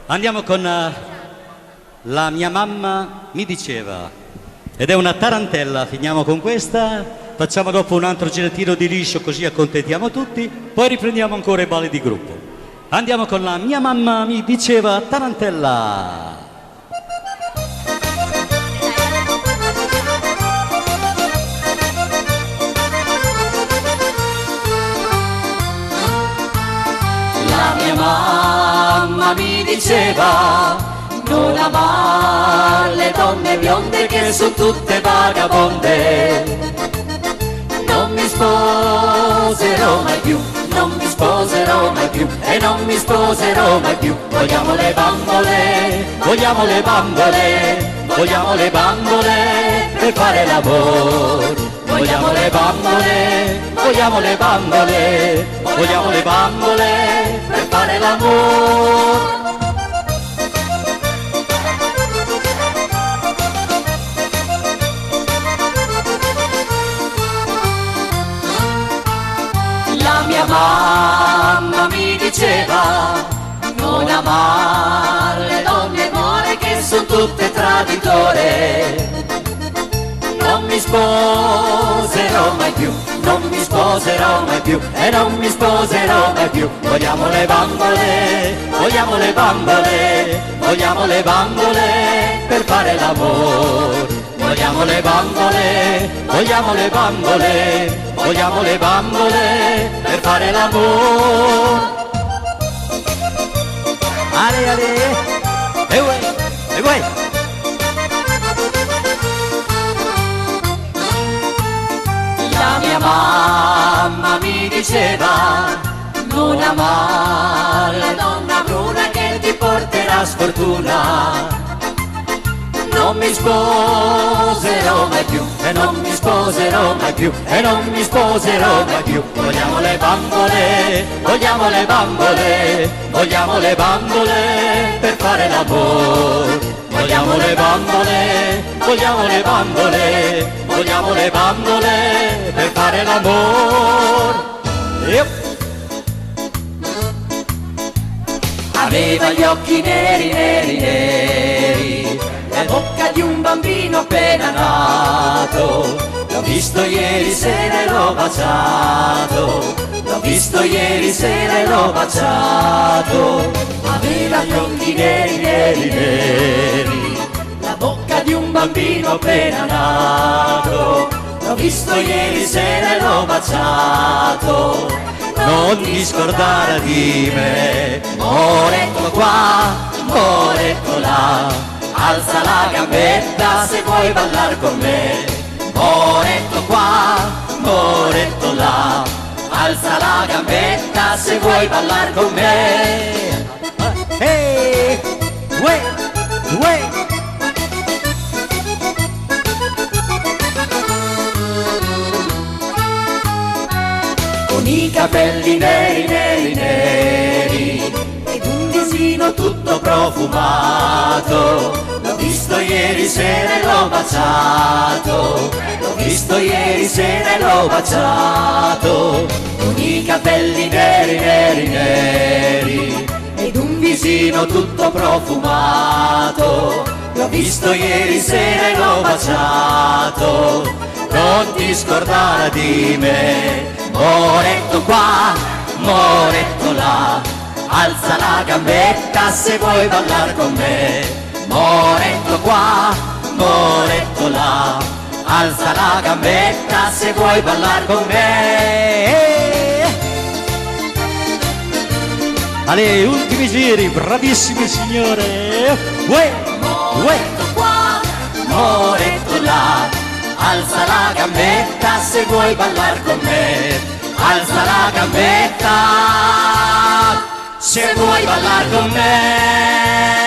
Andiamo con La mia mamma mi diceva, ed è una tarantella. Finiamo con questa, facciamo dopo un altro girettino di liscio così accontentiamo tutti, poi riprendiamo ancora i balli di gruppo. Andiamo con La mia mamma mi diceva, tarantella. La mia mamma mi diceva: non amar le donne bionde che sono tutte vagabonde. Non mi sposerò mai più, non mi sposerò mai più e non mi sposerò mai più. Vogliamo le bambole, vogliamo le bambole, vogliamo le bambole per fare l'amore. Vogliamo le bambole, vogliamo le bambole, vogliamo le bambole per fare l'amore. La mia mamma mi diceva: non amar le donne buone che sono tutte traditore. Non mi sposerò mai più, non mi sposerò mai più e non mi sposerò mai più. Vogliamo le bambole, vogliamo le bambole, vogliamo le bambole per fare l'amore. Vogliamo le bambole, vogliamo le bambole, vogliamo le bambole per fare l'amore. Ale, ale, e uè, e uè. La mia mamma mi diceva: non amare la donna bruna che ti porterà sfortuna. Non mi sposerò mai più e non mi sposerò mai più e non mi sposerò mai più. Vogliamo le bambole, vogliamo le bambole, vogliamo le bambole per fare l'amore. Vogliamo le bambole, vogliamo le bambole, vogliamo le bambole per fare l'amore. Aveva gli occhi neri, neri, neri, la bocca di un bambino appena nato. L'ho visto ieri sera e l'ho baciato, l'ho visto ieri sera e l'ho baciato. Aveva gli occhi neri, neri, neri, la bocca di un bambino appena nato. L'ho visto ieri sera e l'ho baciato. Non ti scordare di me, moretto qua, moretto là. Alza la gambetta se vuoi ballar con me. Moretto qua, moretto là. Alza la gambetta se vuoi ballar con me. Hey, uè, uè. Con i capelli neri, neri, neri ed un visino tutto profumato. L'ho visto ieri sera e l'ho baciato, l'ho visto ieri sera e l'ho baciato. Con i capelli neri, neri, neri ed un visino tutto profumato. L'ho visto ieri sera e l'ho baciato. Non ti scordare di me, moretto qua, moretto là. Alza la gambetta se vuoi ballar con me. Moretto qua, moretto là. Alza la gambetta se vuoi ballar con me. Ale, ultimi giri, bravissimi signore. Uè, uè. Moretto qua, moretto là. Alza la gambetta se vuoi ballar con me. Alza la gambetta se vuoi ballar con me.